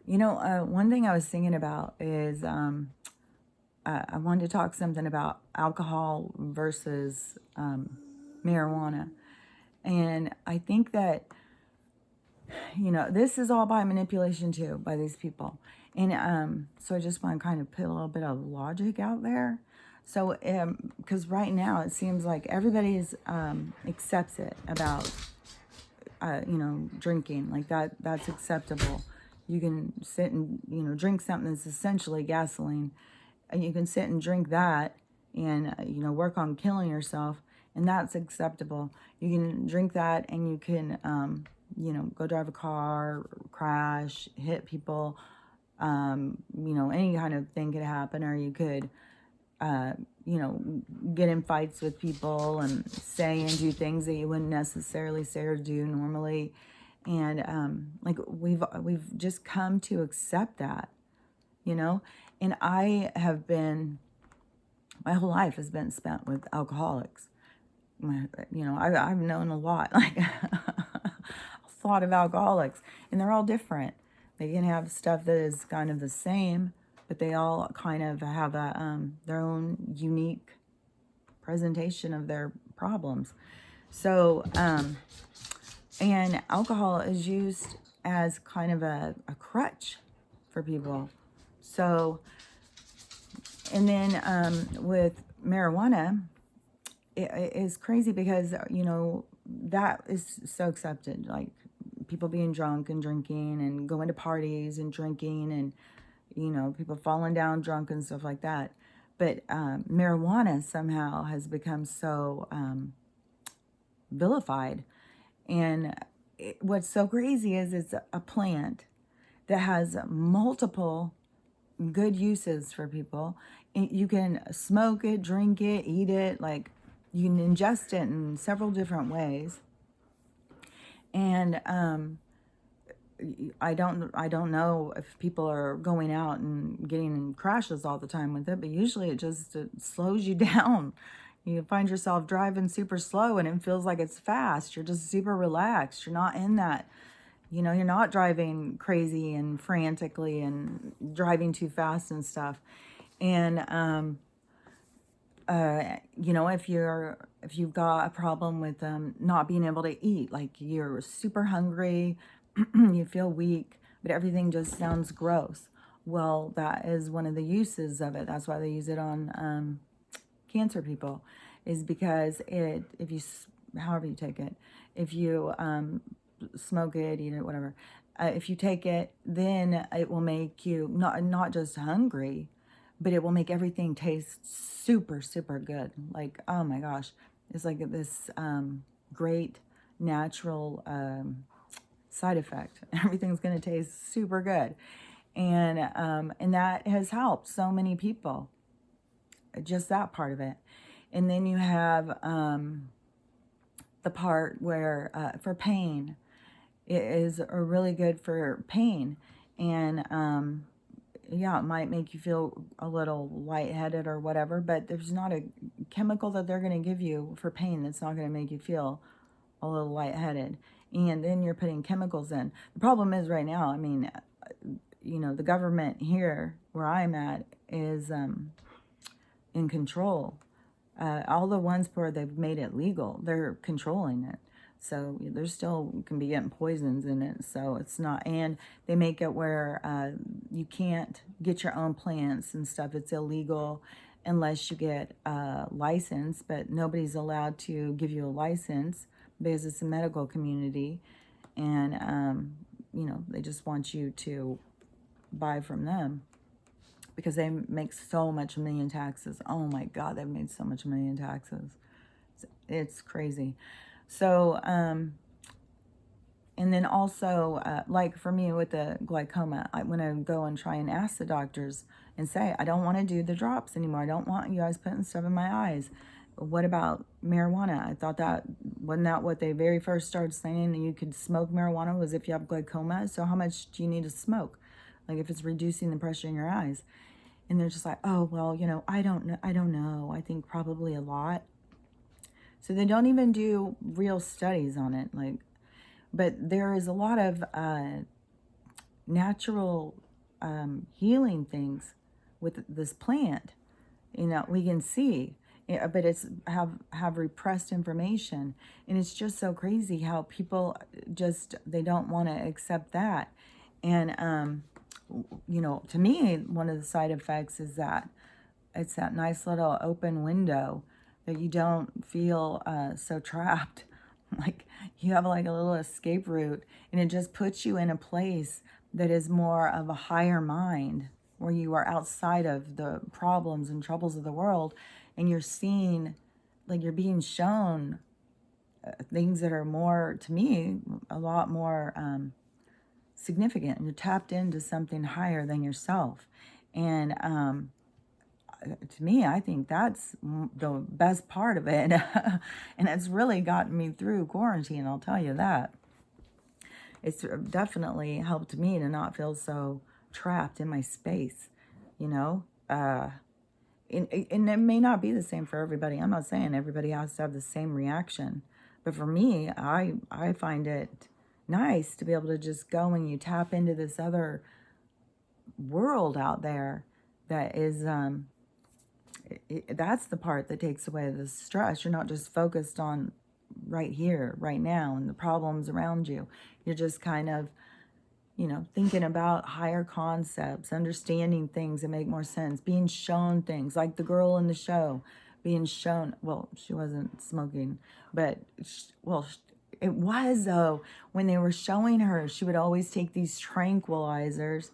One thing I was thinking about is I wanted to talk something about alcohol versus marijuana. And I think that, this is all by manipulation too, by these people. And so I just want to kind of put a little bit of logic out there. So, because right now it seems like everybody's accepts it about, drinking. Like that's acceptable. You can sit and, drink something that's essentially gasoline. And you can sit and drink that and, work on killing yourself. And that's acceptable. You can drink that and you can, go drive a car, crash, hit people. Any kind of thing could happen. Or you could, uh, get in fights with people and say and do things that you wouldn't necessarily say or do normally. And like we've just come to accept that, you know. And I have been, my whole life has been spent with alcoholics. I've known a lot, like a lot of alcoholics, and they're all different. They can have stuff that is kind of the same, but they all kind of have their own unique presentation of their problems. So, and alcohol is used as kind of a crutch for people. So, and then with marijuana, it is crazy because, that is so accepted. Like people being drunk and drinking and going to parties and drinking and, people falling down drunk and stuff like that. But marijuana somehow has become so vilified. And what's so crazy is it's a plant that has multiple good uses for people. You can smoke it, drink it, eat it. Like you can ingest it in several different ways. And I don't know if people are going out and getting in crashes all the time with it, but usually it slows you down. You find yourself driving super slow and it feels like it's fast. You're just super relaxed. You're not in that, you're not driving crazy and frantically and driving too fast and stuff. And if you've got a problem with not being able to eat, like you're super hungry, you feel weak, but everything just sounds gross. Well, that is one of the uses of it. That's why they use it on cancer people, is because however you take it, if you smoke it, eat it, whatever, if you take it, then it will make you not just hungry, but it will make everything taste super, super good. Like, oh my gosh, it's like this great natural side effect. Everything's going to taste super good. And that has helped so many people, just that part of it. And then you have the part where for pain, it is really good for pain. And it might make you feel a little lightheaded or whatever, but there's not a chemical that they're going to give you for pain that's not going to make you feel a little lightheaded. And then you're putting chemicals in. The problem is right now, I mean, the government here where I'm at is in control. All the ones where they've made it legal, they're controlling it. So there still can be getting poisons in it. So it's not, and they make it where you can't get your own plants and stuff. It's illegal unless you get a license, but nobody's allowed to give you a license because it's a medical community. And, they just want you to buy from them because they make so much money in taxes. Oh my God, they've made so much money in taxes. It's crazy. So, and then also, like for me with the glaucoma, when I go and try and ask the doctors and say, I don't want to do the drops anymore. I don't want you guys putting stuff in my eyes. What about marijuana? I thought wasn't that what they very first started saying, that you could smoke marijuana was if you have glaucoma? So how much do you need to smoke? Like if it's reducing the pressure in your eyes. And they're just like, oh, well, I don't know. I think probably a lot. So they don't even do real studies on it. But there is a lot of, natural healing things with this plant. We can see, but it's have repressed information, and it's just so crazy how people just they don't want to accept that. And to me, one of the side effects is that it's that nice little open window that you don't feel so trapped. Like you have like a little escape route, and it just puts you in a place that is more of a higher mind, where you are outside of the problems and troubles of the world, and you're seeing, like you're being shown things that are more, to me, a lot more significant. And you're tapped into something higher than yourself. And to me, I think that's the best part of it. And it's really gotten me through quarantine, I'll tell you that. It's definitely helped me to not feel so trapped in my space, you know? And it may not be the same for everybody. I'm not saying everybody has to have the same reaction. But for me, I find it nice to be able to just go and you tap into this other world out there that is... that's the part that takes away the stress. You're not just focused on right here, right now, and the problems around you. You're just kind of, thinking about higher concepts, understanding things that make more sense, being shown things, like the girl in the show, being shown, well, she wasn't smoking, but, it was, though, when they were showing her, she would always take these tranquilizers,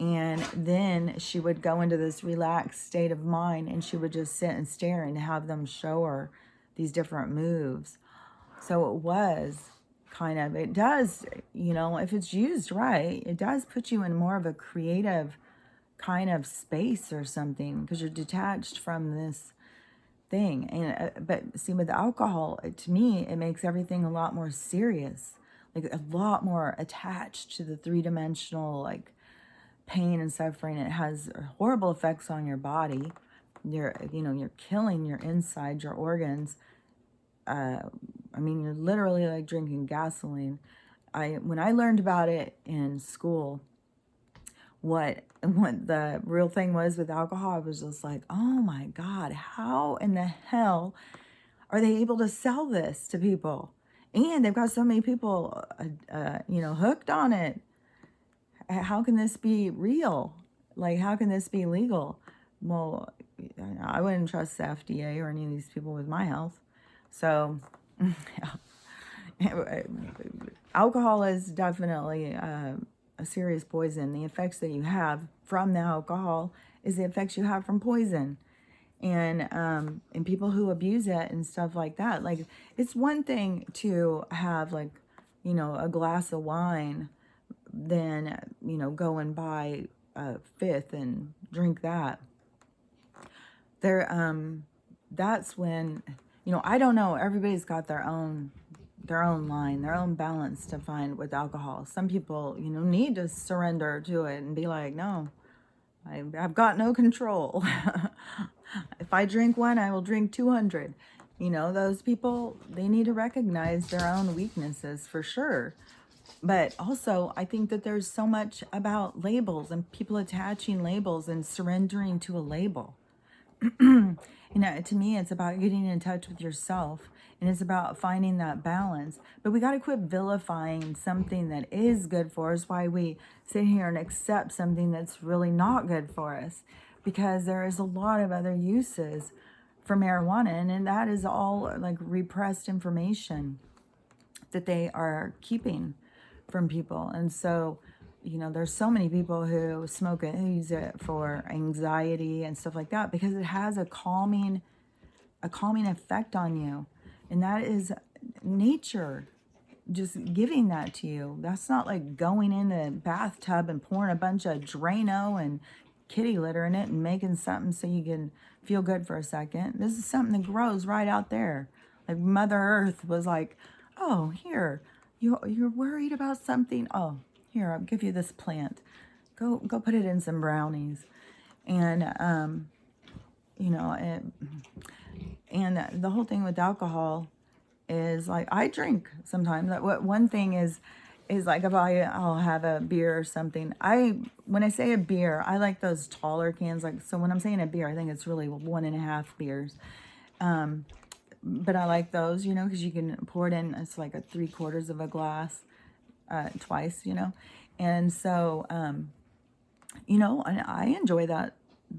and then she would go into this relaxed state of mind, and she would just sit and stare and have them show her these different moves. So it was it does, if it's used right, it does put you in more of a creative kind of space or something, because you're detached from this thing. And but see, with alcohol, to me, it makes everything a lot more serious, like a lot more attached to the three-dimensional, like, pain and suffering. It has horrible effects on your body. You're killing your insides, your organs. You're literally like drinking gasoline. When I learned about it in school, what the real thing was with alcohol, I was just like, oh my God, how in the hell are they able to sell this to people? And they've got so many people, hooked on it. How can this be real? Like, how can this be legal? Well, I wouldn't trust the FDA or any of these people with my health. So, alcohol is definitely a serious poison. The effects that you have from the alcohol is the effects you have from poison. And people who abuse it and stuff like that. Like, it's one thing to have, like, a glass of wine, then, go and buy a fifth and drink that. That's when, I don't know, everybody's got their own line, their own balance to find with alcohol. Some people, need to surrender to it and be like, no, I've got no control. If I drink one, I will drink 200. Those people, they need to recognize their own weaknesses for sure. But also, I think that there's so much about labels and people attaching labels and surrendering to a label. To me, it's about getting in touch with yourself, and it's about finding that balance. But we got to quit vilifying something that is good for us, why we sit here and accept something that's really not good for us, because there is a lot of other uses for marijuana, and that is all like repressed information that they are keeping from people. And so, there's so many people who smoke it, who use it for anxiety and stuff like that, because it has a calming effect on you. And that is nature just giving that to you. That's not like going in the bathtub and pouring a bunch of Drano and kitty litter in it and making something so you can feel good for a second. This is something that grows right out there. Like Mother Earth was like, oh, here, you're worried about something? Oh, here, I'll give you this plant. Go put it in some brownies. And, and the whole thing with alcohol is, like, I drink sometimes. One thing is, is like if I'll have a beer or something. When I say a beer, I like those taller cans. Like, so when I'm saying a beer, I think it's really 1.5 beers. But I like those, you know, because you can pour it in. It's like a 3/4 of a glass twice, you know. And so, you know, I enjoy that,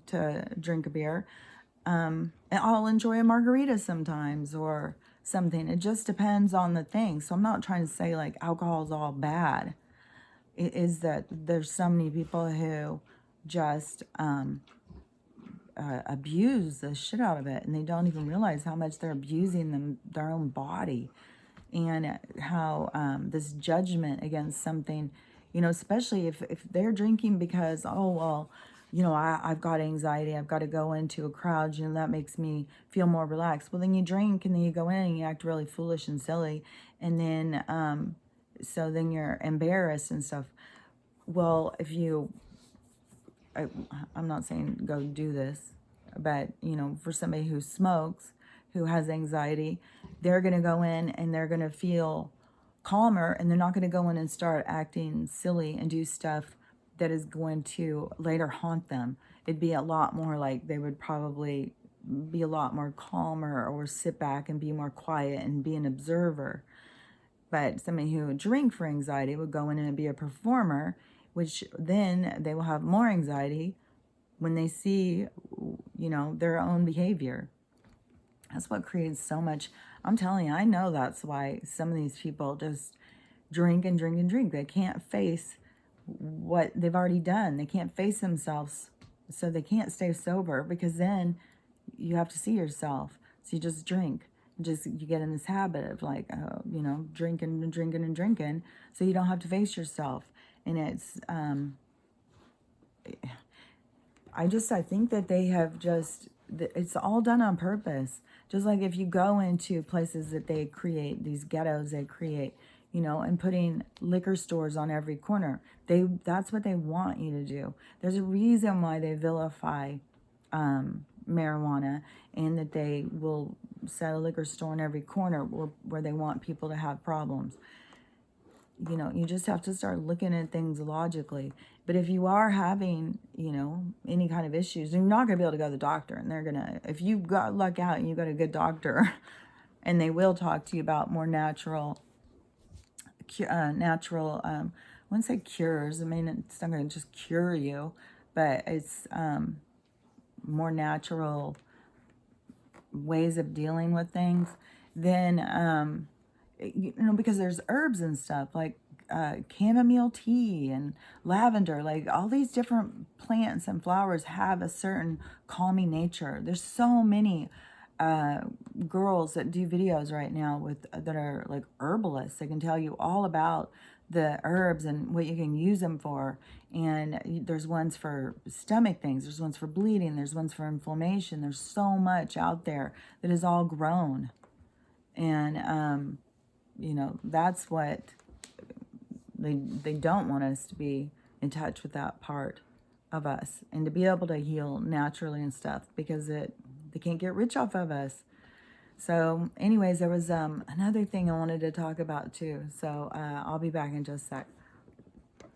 to drink a beer. And I'll enjoy a margarita sometimes or something. It just depends on the thing. So I'm not trying to say like alcohol is all bad. It is that there's so many people who just abuse the shit out of it, and they don't even realize how much they're abusing their own body, and how this judgment against something, you know, especially if they're drinking because, oh, well, you know, I've got anxiety, I've got to go into a crowd, you know, that makes me feel more relaxed. Well, then you drink and then you go in and you act really foolish and silly, and then so then you're embarrassed and stuff. Well, if you I, I'm not saying go do this, but you know, for somebody who smokes, who has anxiety, they're going to go in and they're going to feel calmer, and they're not going to go in and start acting silly and do stuff that is going to later haunt them. It'd be a lot more like they would probably be a lot more calmer, or sit back and be more quiet and be an observer. But somebody who would drink for anxiety would go in and be a performer, which then they will have more anxiety when they see, you know, their own behavior. That's what creates so much. I'm telling you, I know that's why some of these people just drink and drink and drink. They can't face what they've already done. They can't face themselves, so they can't stay sober, because then you have to see yourself. So you just drink. You get in this habit of like, you know, drinking and drinking and drinking, so you don't have to face yourself. And it's, I think that they have just, it's all done on purpose. Just like if you go into places that they create, these ghettos they create, you know, and putting liquor stores on every corner, that's what they want you to do. There's a reason why they vilify marijuana, and that they will set a liquor store in every corner where they want people to have problems. You know, you just have to start looking at things logically. But if you are having, you know, any kind of issues, you're not going to be able to go to the doctor. And they're going to, if you got luck out and you got a good doctor, and they will talk to you about more natural, I wouldn't say cures. I mean, it's not going to just cure you, but it's more natural ways of dealing with things. Then, you know, because there's herbs and stuff like chamomile tea and lavender, like all these different plants and flowers have a certain calming nature. There's so many girls that do videos right now that are like herbalists. They can tell you all about the herbs and what you can use them for. And there's ones for stomach things, there's ones for bleeding, there's ones for inflammation. There's so much out there that is all grown. And you know, that's what they don't want us to be in touch with, that part of us, and to be able to heal naturally and stuff, because they can't get rich off of us. So anyways, there was another thing I wanted to talk about too. So I'll be back in just a sec.